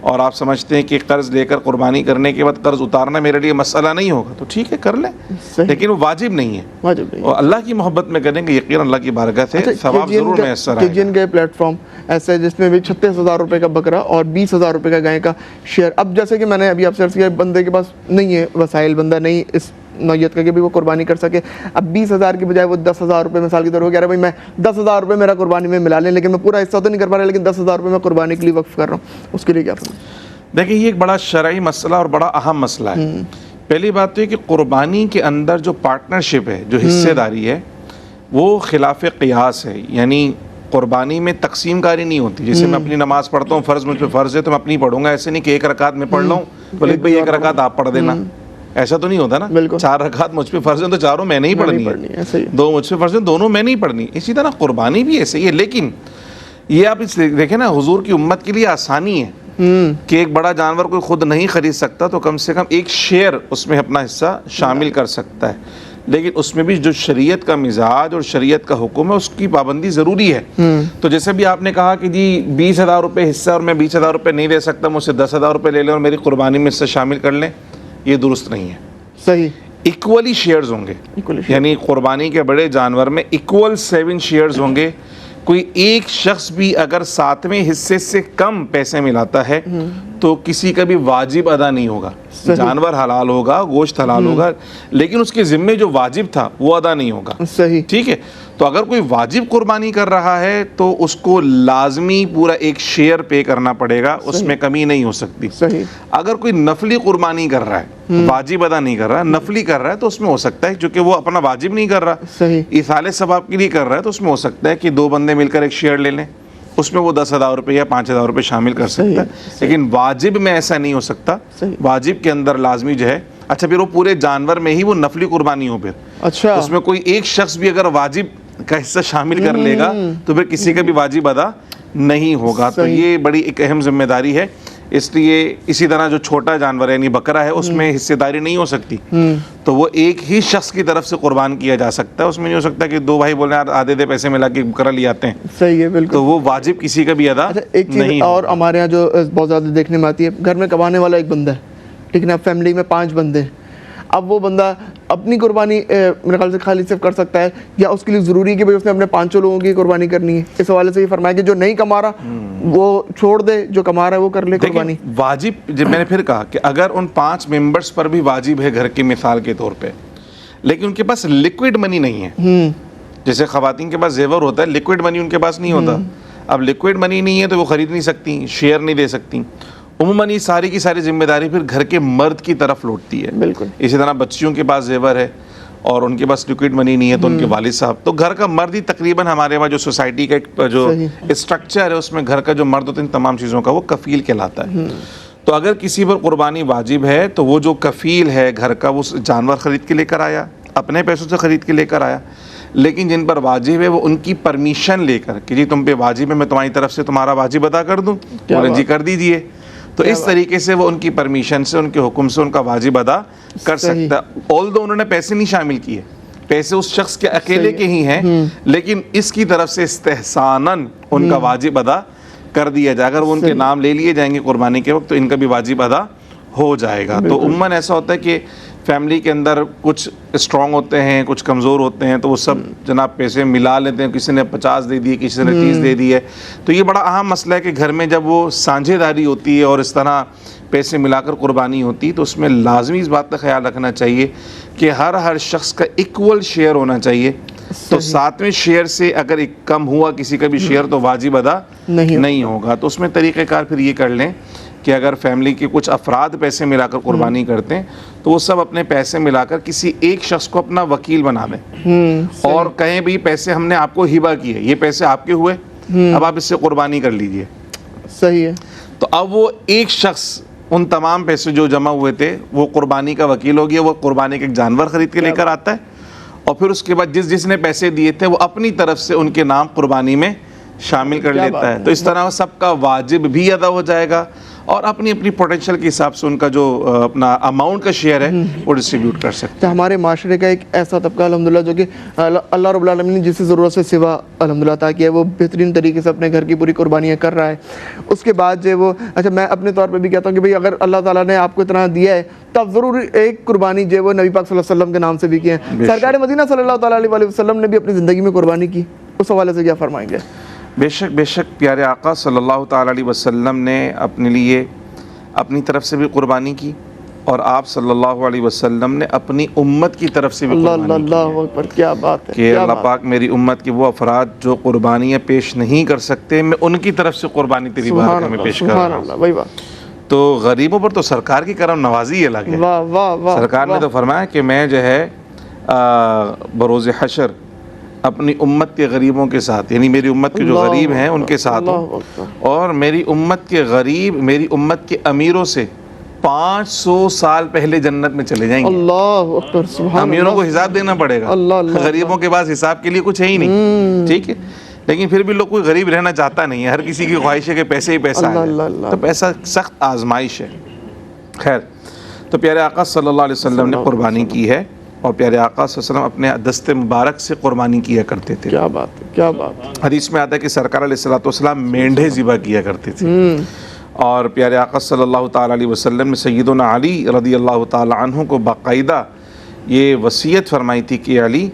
اور آپ سمجھتے ہیں کہ قرض لے کر قربانی کرنے کے بعد قرض اتارنا میرے لیے مسئلہ نہیں ہوگا تو ٹھیک ہے کر لیں, لیکن وہ واجب نہیں ہے. واجب نہیں. اور اللہ کی محبت میں کریں گے, یقین اللہ کی بارگاہ سے ثواب ضرور میسر آئے گا. KGN کا پلیٹ فارم ایسا ہے جس میں بھی 36,000 روپے کا بکرا اور 20,000 روپے کا گائے کا شیئر. اب جیسے کہ میں نے ابھی آپ سے عرض کیا, بندے کے پاس نہیں ہے وسائل, بندہ نہیں اس نوعیت کا کہ بھی وہ قربانی کر سکے, اب 20,000 کی بجائے وہ 10,000 روپے مثال کی طور ہو, کہہ رہا بھائی میں 10,000 روپے میرا قربانی میں ملا لیں, لیکن میں پورا حصہ تو نہیں کر پا رہا, لیکن 10,000 روپے میں قربانی کے لیے وقف کر رہا ہوں, اس کے لیے کیا فرمائیں؟ دیکھیں یہ ایک بڑا شرعی مسئلہ اور بڑا اہم مسئلہ ہے. پہلی بات تو یہ کہ قربانی کے اندر جو پارٹنرشپ ہے, جو حصے داری ہے, وہ خلاف قیاس ہے. یعنی قربانی میں تقسیم کاری نہیں ہوتی. جیسے میں اپنی نماز پڑھتا ہوں, فرض مجھ پہ فرض ہے تو میں اپنی پڑھوں گا, ایسے نہیں کہ 1 رکعت میں پڑھ لوں, ولید بھائی 1 رکعت آپ پڑھ دینا, ایسا تو نہیں ہوتا نا. 4 رکعت مجھ پہ فرض ہیں تو چاروں میں نہیں پڑھنی ہے, 2 مجھ پہ فرض ہیں دونوں میں نہیں پڑھنی. اسی طرح قربانی بھی ایسے ہی ہے. لیکن یہ آپ دیکھیں نا, حضور کی امت کے لیے آسانی ہے کہ ایک بڑا جانور کوئی خود نہیں خرید سکتا تو کم سے کم ایک شیئر اس میں اپنا حصہ شامل کر سکتا ہے. لیکن اس میں بھی جو شریعت کا مزاج اور شریعت کا حکم ہے اس کی پابندی ضروری ہے. تو جیسے بھی آپ نے کہا کہ جی 20,000 روپے حصہ اور میں 20,000 روپے نہیں دے سکتا, مجھ سے 10,000 روپے لے لیں اور میری قربانی میں حصہ شامل کر لیں, یہ درست نہیں ہے. صحیح. ایکولی شیئرز ہوں گے, یعنی قربانی کے بڑے جانور میں ایکول 7 شیئرز ہوں گے. کوئی ایک شخص بھی اگر 7ویں حصے سے کم پیسے ملاتا ہے تو کسی کا بھی واجب ادا نہیں ہوگا. جانور حلال ہوگا, گوشت حلال ہوگا, لیکن اس کے ذمے جو واجب تھا وہ ادا نہیں ہوگا. صحیح. ٹھیک ہے, تو اگر کوئی واجب قربانی کر رہا ہے تو اس کو لازمی پورا ایک شیئر پے کرنا پڑے گا, اس میں کمی نہیں ہو سکتی. صحیح. اگر کوئی نفلی قربانی کر رہا ہے, واجب ادا نہیں کر رہا, نفلی کر رہا ہے, تو اس میں ہو سکتا ہے, چونکہ وہ اپنا واجب نہیں کر رہا, صحیح, ایصال ثواب کے لیے کر رہا ہے, تو اس میں ہو سکتا ہے کہ 2 بندے مل کر ایک شیئر لے لیں, اس میں وہ 10,000 روپے یا 5,000 روپے شامل کر سکتا ہے. لیکن واجب میں ایسا نہیں ہو سکتا. واجب کے اندر لازمی جو ہے, اچھا پھر وہ پورے جانور میں ہی وہ نفلی قربانی ہو, پھر اچھا اس میں کوئی ایک شخص بھی اگر واجب کا حصہ شامل کر لے گا تو پھر کسی کا بھی واجب ادا نہیں ہوگا. تو یہ بڑی ایک اہم ذمہ داری ہے. اس لیے اسی طرح جو چھوٹا جانور ہے یعنی بکرا ہے, اس میں حصے داری نہیں ہو سکتی, تو وہ ایک ہی شخص کی طرف سے قربان کیا جا سکتا ہے. اس میں نہیں ہو سکتا کہ 2 بھائی بولیں یار آدھے پیسے ملا کے بکرا لے آتے ہیں. صحیح ہے, بالکل. تو وہ واجب کسی کا بھی ادا ایک چیز اور ہمارے یہاں جو بہت زیادہ دیکھنے میں آتی ہے, گھر میں کمانے والا ایک بندہ ہے, لیکن اب فیملی میں 5 بندے ہیں. اب وہ بندہ اپنی قربانی میرے خیال سے خالی صرف کر سکتا ہے, یا اس کے لیے ضروری ہے کہ اس نے اپنے 5 لوگوں کی قربانی کرنی ہے؟ اس حوالے سے یہ فرمایا کہ جو نہیں کما رہا وہ چھوڑ دے, جو کما رہا ہے وہ کر لے قربانی. واجب جب میں نے پھر کہا کہ اگر ان 5 ممبرز پر بھی واجب ہے گھر کی مثال کے طور پہ, لیکن ان کے پاس لیکوڈ منی نہیں ہے, جیسے خواتین کے پاس زیور ہوتا ہے, لیکوڈ منی ان کے پاس نہیں ہوتا. اب لیکوڈ منی نہیں ہے تو وہ خرید نہیں سکتی, شیئر نہیں دے سکتی. عموماً یہ ساری کی ساری ذمہ داری پھر گھر کے مرد کی طرف لوٹتی ہے. بالکل. اسی طرح بچیوں کے پاس زیور ہے اور ان کے پاس لیکوڈ منی نہیں ہے تو ان کے والد صاحب, تو گھر کا مرد ہی تقریباً ہمارے وہاں جو سوسائٹی کا ایک جو اسٹرکچر ہے اس میں گھر کا جو مرد ہوتا ہے ان تمام چیزوں کا وہ کفیل کہلاتا ہے. تو اگر کسی پر قربانی واجب ہے تو وہ جو کفیل ہے گھر کا, وہ جانور خرید کے لے کر آیا, اپنے پیسوں سے خرید کے لے کر آیا. لیکن جن پر واجب ہے وہ ان کی پرمیشن لے کر کہ جی تم پہ واجب ہے, میں تمہاری طرف سے تمہارا واجب ادا کر دوں, بولیں جی کر دیجیے. تو اس طریقے سے وہ ان کی پرمیشن سے, ان کے حکم سے ان کا واجب ادا کر سکتا ہے. آلدو انہوں نے پیسے نہیں شامل کیے, پیسے اس شخص کے اکیلے کے ہی ہیں, لیکن اس کی طرف سے استحساناً ان کا واجب ادا کر دیا جائے. اگر وہ ان کے نام لے لیے جائیں گے قربانی کے وقت تو ان کا بھی واجب ادا ہو جائے گا. تو عموماً ایسا ہوتا ہے کہ فیملی کے اندر کچھ اسٹرانگ ہوتے ہیں, کچھ کمزور ہوتے ہیں, تو وہ سب جناب پیسے ملا لیتے ہیں, کسی نے 50 دے دیے, کسی نے 30 دے دیے. تو یہ بڑا اہم مسئلہ ہے کہ گھر میں جب وہ سانجھے داری ہوتی ہے اور اس طرح پیسے ملا کر قربانی ہوتی تو اس میں لازمی اس بات کا خیال رکھنا چاہیے کہ ہر شخص کا ایکول شیئر ہونا چاہیے. تو 7ویں شیئر سے اگر ایک کم ہوا کسی کا بھی شیئر تو واجب ادا نہیں ہوگا. تو اس میں طریقہ کار پھر یہ کر لیں کہ اگر فیملی کے کچھ افراد پیسے ملا کر قربانی کرتے ہیں تو وہ سب اپنے پیسے ملا کر کسی ایک شخص کو اپنا وکیل بنا دیں اور کہیں بھی پیسے ہم نے آپ کو ہبہ کیے, یہ پیسے آپ کے ہوئے, اب آپ اس سے قربانی کر لیجئے. صحیح ہے. تو اب وہ ایک شخص ان تمام پیسے جو جمع ہوئے تھے وہ قربانی کا وکیل ہو گیا, وہ قربانی کا ایک جانور خرید کے لے کر آتا ہے اور پھر اس کے بعد جس نے پیسے دیے تھے وہ اپنی طرف سے ان کے نام قربانی میں شامل کر لیتا ہے. تو اس طرح سب کا واجب بھی ادا ہو جائے گا اور اپنی اپنی پوٹینشیل کے حساب سے ان کا جو اپنا اماؤنٹ کا شیئر ہے وہ ڈسٹریبیوٹ کر سکتے ہیں. ہمارے معاشرے کا ایک ایسا طبقہ الحمدللہ جو کہ اللہ رب العالمین نے جس ضرورت سے سوا الحمدللہ عطا کیا ہے, وہ بہترین طریقے سے اپنے گھر کی پوری قربانیاں کر رہا ہے. اس کے بعد جو وہ اچھا میں اپنے طور پہ بھی کہتا ہوں کہ بھئی اگر اللہ تعالیٰ نے آپ کو اتنا دیا ہے تو آپ ضرور ایک قربانی جو وہ نبی پاک صلی اللہ علیہ وسلم کے نام سے بھی کی ہے. سرکار مدینہ صلی اللہ تعالیٰ علیہ وسلم نے بھی اپنی زندگی میں قربانی کی, اس حوالے سے کیا فرمائیں گے؟ بے شک پیارے آقا صلی اللہ تعالیٰ علیہ وسلم نے اپنے لیے اپنی طرف سے بھی قربانی کی اور آپ صلی اللہ علیہ وسلم نے اپنی امت کی طرف سے بھی قربانی کی. اللہ اکبر, کیا بات ہے کہ اللہ پاک میری امت کے وہ افراد جو قربانیاں پیش نہیں کر سکتے, میں ان کی طرف سے قربانی تیری بارگاہ میں پیش کر رہا ہوں. تو غریبوں پر تو سرکار کی کرم نوازی الگ ہے. سرکار نے تو فرمایا کہ میں جو ہے بروز حشر اپنی امت کے غریبوں کے ساتھ, یعنی میری امت کے جو غریب ہیں ان کے ساتھ ہوں, اور میری امت کے غریب میری امت کے امیروں سے 500 سال پہلے جنت میں چلے جائیں گے. اللہ اکبر, سبحان اللہ. امیروں کو حساب دینا پڑے گا, غریبوں کے پاس حساب کے لیے کچھ ہے ہی نہیں. ٹھیک ہے, لیکن پھر بھی لوگ کوئی غریب رہنا چاہتا نہیں ہے, ہر کسی کی خواہش ہے کہ پیسے ہی پیسہ ہے, تو پیسہ سخت آزمائش ہے. خیر, تو پیارے آقا صلی اللہ علیہ وسلم نے قربانی کی ہے اور پیارے آقا صلی اللہ علیہ وسلم اپنے دست مبارک سے قربانی کیا کرتے تھے. کیا بات ہے, کیا بات. حدیث میں آتا ہے کہ سرکار علیہ الصلوۃ والسلام مینڈھے ذبح کیا کرتے تھے, اور پیارے آقا صلی اللہ تعالیٰ علیہ وسلم نے سیدنا علی رضی اللہ تعالیٰ عنہ کو باقاعدہ یہ وصیت فرمائی تھی کہ علی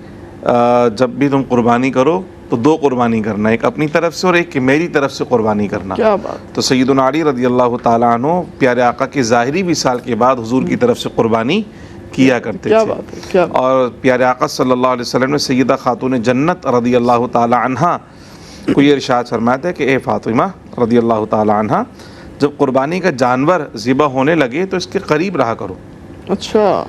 جب بھی تم قربانی کرو تو 2 قربانی کرنا، ایک اپنی طرف سے اور ایک میری طرف سے قربانی کرنا. کیا بات. تو سیدنا علی رضی اللہ تعالیٰ عنہ پیارے آقا کے ظاہری وصال کے بعد حضور کی طرف سے قربانی کیا کرتے کیا تھے. بات ہے. کیا بات. اور پیارے آقا صلی اللہ علیہ وسلم نے سیدہ خاتون جنت رضی اللہ تعالیٰ عنہ کو یہ ارشاد فرمایا تھا کہ اے فاطمہ رضی اللہ تعالیٰ عنہ، جب قربانی کا جانور ذبح ہونے لگے تو اس کے قریب رہا کرو. اچھا.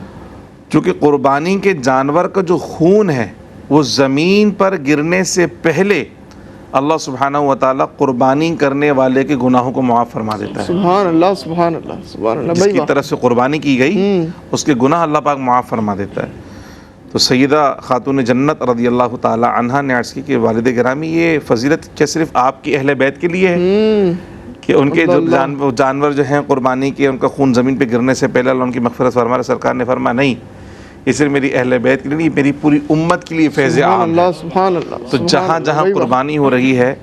چونکہ قربانی کے جانور کا جو خون ہے وہ زمین پر گرنے سے پہلے اللہ سبحانہ و تعالیٰ قربانی کرنے والے کے گناہوں کو معاف فرما دیتا ہے. سبحان اللہ سبحان اللہ سبحان اللہ. جس کی طرف سے قربانی کی گئی اس کے گناہ اللہ پاک معاف فرما دیتا ہے. تو سیدہ خاتون جنت رضی اللہ تعالی عنہا نے عرض کی کہ والد گرامی یہ فضیلت کیا صرف آپ کی اہل بیت کے لیے ہے کہ ان کے جو جانور جو ہیں قربانی کے ان کا خون زمین پہ گرنے سے پہلے اللہ ان کی مغفرت فرما رہے؟ سرکار نے فرمایا نہیں، یہ صرف میری اہل بیت کے لیے نہیں، میری پوری امت کے لیے فیض عام ہے. سبحان اللہ. تو جہاں جہاں قربانی ہو رہی ہے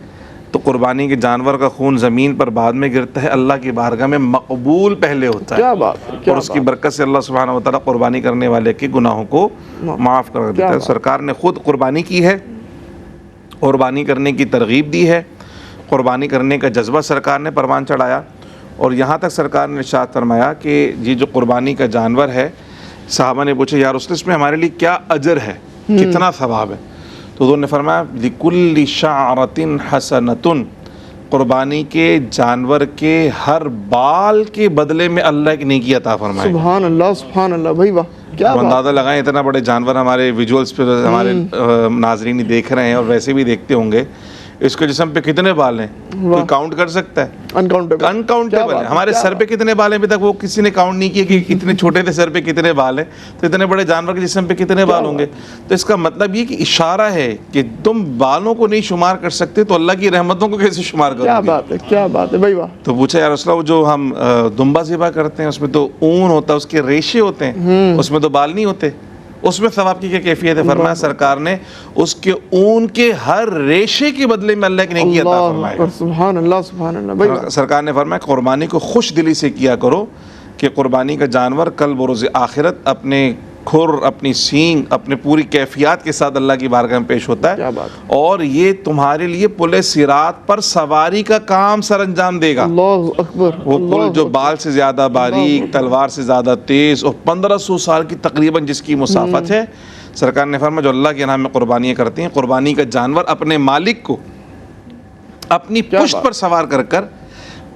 تو قربانی کے جانور کا خون زمین پر بعد میں گرتا ہے، اللہ کی بارگاہ میں مقبول پہلے ہوتا ہے. کیا بات ہے. اور اس کی برکت سے اللہ سبحانہ و تعالیٰ قربانی کرنے والے کے گناہوں کو معاف کر دیتا ہے. سرکار نے خود قربانی کی ہے، قربانی کرنے کی ترغیب دی ہے، قربانی کرنے کا جذبہ سرکار نے پروان چڑھایا. اور یہاں تک سرکار نے ارشاد فرمایا کہ یہ جو قربانی کا جانور ہے، صحابہ نے پوچھا یا رسول اللہ اس میں ہمارے لیے کیا اجر ہے، کتنا ثواب ہے؟ تو انہوں نے فرمایا لِكُلِّ شَعْرَةٍ حَسَنَةٌ، قربانی کے جانور کے ہر بال کے بدلے میں اللہ ایک نیکی عطا فرمائے. سبحان اللہ سبحان اللہ. بھائی واہ. کیا بات. اندازہ لگائیں اتنا بڑے جانور ہمارے ویجولز پہ ہمارے ناظرین دیکھ رہے ہیں اور ویسے بھی دیکھتے ہوں گے، اس کے جسم پہ کتنے بال ہیں کوئی کاؤنٹ کر سکتا ہے؟ انکاؤنٹیبل ہے. ہمارے سر پہ کتنے بال ہیں ابھی تک وہ کسی نے کاؤنٹ نہیں کیا کہ کتنے چھوٹے تھے سر پہ کتنے بال ہیں، تو اتنے بڑے جانور کے جسم پہ کتنے بال ہوں گے. تو اس کا مطلب یہ کہ اشارہ ہے کہ تم بالوں کو نہیں شمار کر سکتے تو اللہ کی رحمتوں کو کیسے شمار کرو گے؟ کیا بات ہے. کیا بات ہے. بھائی واہ. تو پوچھا یا رسول اللہ جو ہم دمبا ذبح کرتے ہیں اس میں تو اون ہوتا ہے، اس کے ریشے ہوتے ہیں، اس میں تو بال نہیں ہوتے، اس میں ثواب کی کیا کیفیت ہے؟ فرمایا سرکار نے اس کے اون کے ہر ریشے کے بدلے میں اللہ کی نیکی عطا فرمائے گا. سبحان اللہ سبحان اللہ. سرکار نے فرمایا قربانی کو خوش دلی سے کیا کرو کہ قربانی کا جانور کل بروز آخرت اپنے کھر، اپنی سینگ، اپنے پوری کیفیات کے ساتھ اللہ کی بارگاہ میں پیش ہوتا ہے، اور یہ تمہارے لیے پل صراط پر سواری کا کام سر انجام دے گا. اللہ اکبر. وہ پل جو بال سے زیادہ باریک، تلوار سے زیادہ تیز اور 1500 سال کی تقریباً جس کی مسافت ہے، سرکار نے فرمایا جو اللہ کے نام میں قربانیاں کرتے ہیں، قربانی کا جانور اپنے مالک کو اپنی پشت پر سوار کر کر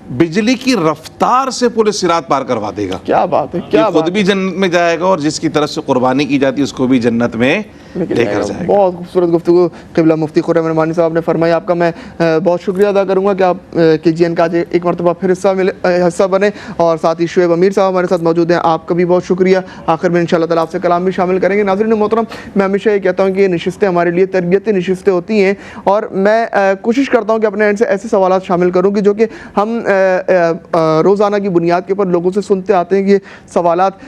بجلی کی رفتار سے پورے صراط پار کروا دے گا. کیا بات ہے. کیا خود بھی جنت میں جائے گا اور جس کی طرف سے قربانی کی جاتی ہے اس کو بھی جنت میں لے کر جائے گا. بہت خوبصورت گفتگو قبلہ مفتی خرم رحمانی صاحب نے فرمائی. آپ کا میں بہت شکریہ ادا کروں گا کہ آپ KGN کا آج ایک مرتبہ پھر حصہ بنے، اور ساتھ ہی شعیب امیر صاحب ہمارے ساتھ موجود ہیں. آپ کا بھی بہت شکریہ. آخر میں انشاءاللہ تعالیٰ آپ سے کلام بھی شامل کریں گے. ناظرین محترم، میں ہمیشہ یہ کہتا ہوں کہ یہ نشستیں ہمارے لیے تربیتی نشستیں ہوتی ہیں، اور میں کوشش کرتا ہوں کہ اپنے اینڈ سے ایسے سوالات شامل کروں کہ جو کہ ہم روزانہ کی بنیاد کے اوپر لوگوں سے سنتے آتے ہیں کہ سوالات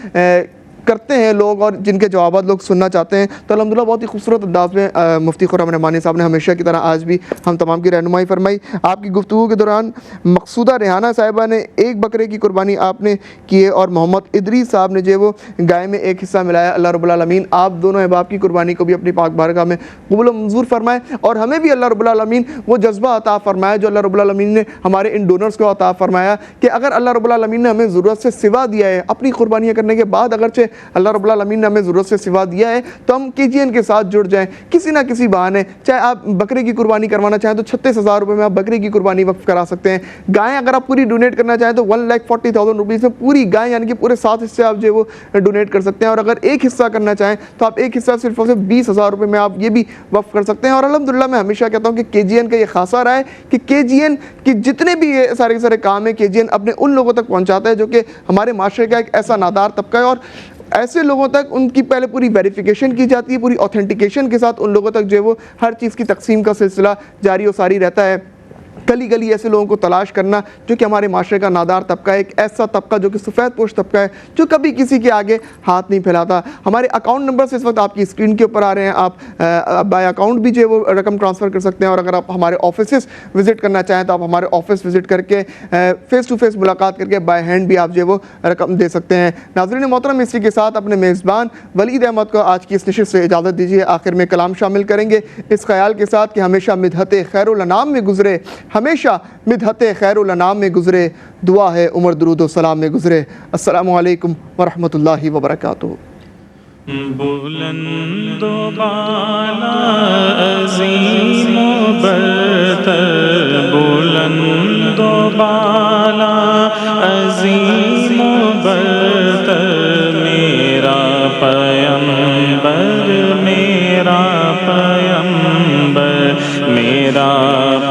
کرتے ہیں لوگ اور جن کے جوابات لوگ سننا چاہتے ہیں. تو الحمدللہ بہت ہی خوبصورت انداز میں مفتی خرم رحمانی صاحب نے ہمیشہ کی طرح آج بھی ہم تمام کی رہنمائی فرمائی. آپ کی گفتگو کے دوران مقصودہ ریحانہ صاحبہ نے ایک بکرے کی قربانی آپ نے کی ہے، اور محمد ادریس صاحب نے جو وہ گائے میں ایک حصہ ملایا. اللہ رب العالمین آپ دونوں احباب کی قربانی کو بھی اپنی پاک بارگاہ میں قبول و منظور فرمائے، اور ہمیں بھی اللہ رب العالمین وہ جذبہ عطا فرمائے جو اللہ رب العالمین نے ہمارے ان ڈونرز کو عطا فرمایا کہ اگر اللہ رب العالمین نے ہمیں ضرورت سے سوا دیا ہے اپنی قربانیاں کرنے کے بعد، اگرچہ اللہ رب العالمین نے ہمیں ضرورت سے سوا دیا ہے، تو ہم KGN کے ساتھ جڑ جائیں کسی نہ کسی بہانے. چاہے آپ بکرے کی قربانی کروانا چاہیں تو 36,000 روپے میں آپ بکرے کی قربانی وقف کرا سکتے ہیں. گائیں اگر آپ پوری ڈونیٹ کرنا چاہیں تو 1,40,000 روپیز میں پوری گائیں یعنی کہ پورے 7 حصے آپ جو وہ ڈونیٹ کر سکتے ہیں. اور اگر ایک حصہ کرنا چاہیں تو آپ ایک حصہ صرف 20,000 روپے میں آپ یہ بھی وقف کر سکتے ہیں. اور الحمدللہ میں ہمیشہ کہتا ہوں کہ KGN کا یہ خاصہ رہا ہے کہ KGN کی جتنے بھی یہ سارے کے سارے کام ہیں KGN اپنے ان لوگوں تک پہنچاتا ہے جو کہ ہمارے معاشرے کا ایک ایسا نادار طبقہ ہے، اور ایسے لوگوں تک ان کی پہلے پوری ویریفیکیشن کی جاتی ہے، پوری اوتھینٹیکیشن کے ساتھ ان لوگوں تک جو ہے وہ ہر چیز کی تقسیم کا سلسلہ جاری و ساری رہتا ہے. گلی گلی ایسے لوگوں کو تلاش کرنا جو کہ ہمارے معاشرے کا نادار طبقہ ہے، ایک ایسا طبقہ جو کہ سفید پوش طبقہ ہے جو کبھی کسی کے آگے ہاتھ نہیں پھیلاتا. ہمارے اکاؤنٹ نمبرز اس وقت آپ کی اسکرین کے اوپر آ رہے ہیں، آپ بائی اکاؤنٹ بھی جو ہے وہ رقم ٹرانسفر کر سکتے ہیں، اور اگر آپ ہمارے آفیسز وزٹ کرنا چاہیں تو آپ ہمارے آفس وزٹ کر کے فیس ٹو فیس ملاقات کر کے بائی ہینڈ بھی آپ جو ہے وہ رقم دے سکتے ہیں. ناظرین محترم، اسی کے ساتھ اپنے میزبان ولید احمد کو آج کی اس نشست سے اجازت دیجیے. آخر میں کلام شامل کریں گے اس خیال کے ساتھ کہ ہمیشہ مدحت خیر الانام میں گزرے، ہمیشہ مدحت خیر الانام میں گزرے، دعا ہے عمر درود و سلام میں گزرے. السلام علیکم ورحمۃ اللہ وبرکاتہ. بلند و بالا عظیم و برتر، بلند و بالا عظیم و برتر، میرا پیمبر، میرا پیمبر، میرا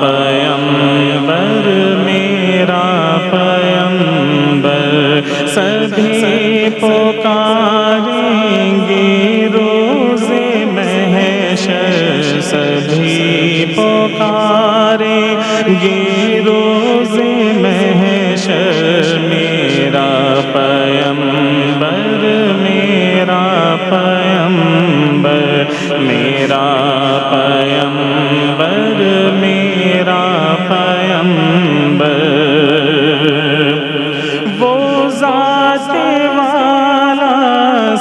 پیمبر، میرا پیمبر. سبھی پکاریں گے روز محشر، سبھی پکاریں گے روز محشر، میرا پیمبر، میرا پیمبر، میرا پیمبر، میرا پیمبر. وہ ذات والا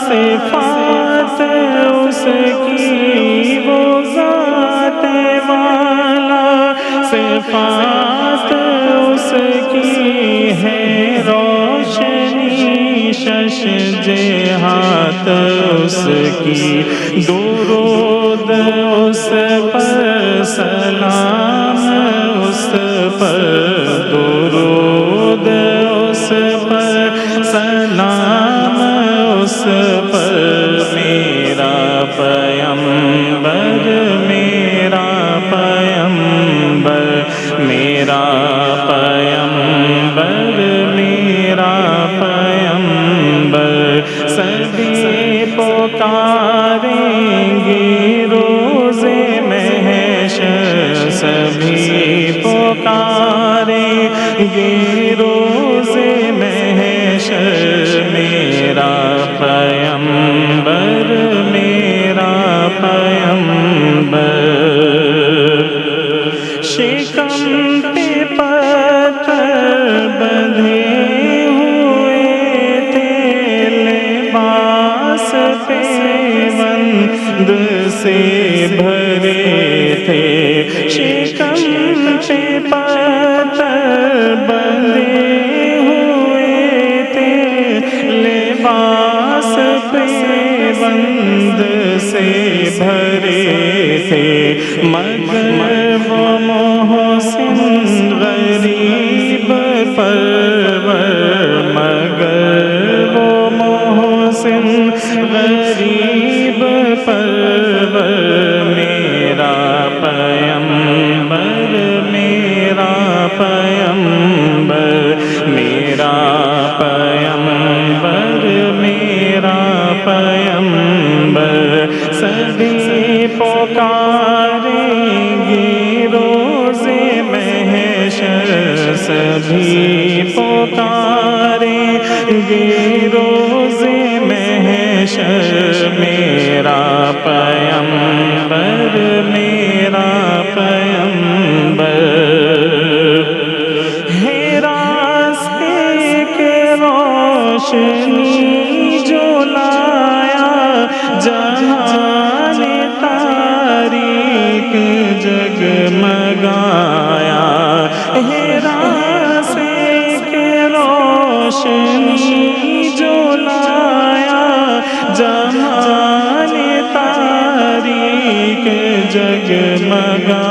صفات اس کی، وہ ذات والا صفات اس کی ہے، روشنی شش جہات اس کی. درود اس پر، سلام اس پر، درود اس پر، سلام اس پر، میرا پیمبر، میرا پیمبر، میرا پیمبر، میرا پیمبر. سبھی پکاریں گے روز محشر، سبھی پکاریں گے روز محشر، میرا پیمبر، میرا پیمبر. شکم پہ پتھر بندھے ہوئے تھے، لباس پیوند سے بھرے تھے. شکم پہ پتھر بندھے ہوئے تھے، لباس پیوند سے بھرے تھے، مگر وہ محسن غریب پرور، مگر وہ محسن غریب پرور، میرا پیمبر، میرا پیمبر، میرا پیمبر، میرا پیمبر. سبھی پکاریں گے روز محشر، سبھی پکاریں گے روز محشر، میرا پیمبر، میرا پیمبر. ہے راستے کے روشنی جو لایا، جہان تاریک جگمگایا. ہے راستے کے روشنی جو لایا، جہان تاریک جگمگایا.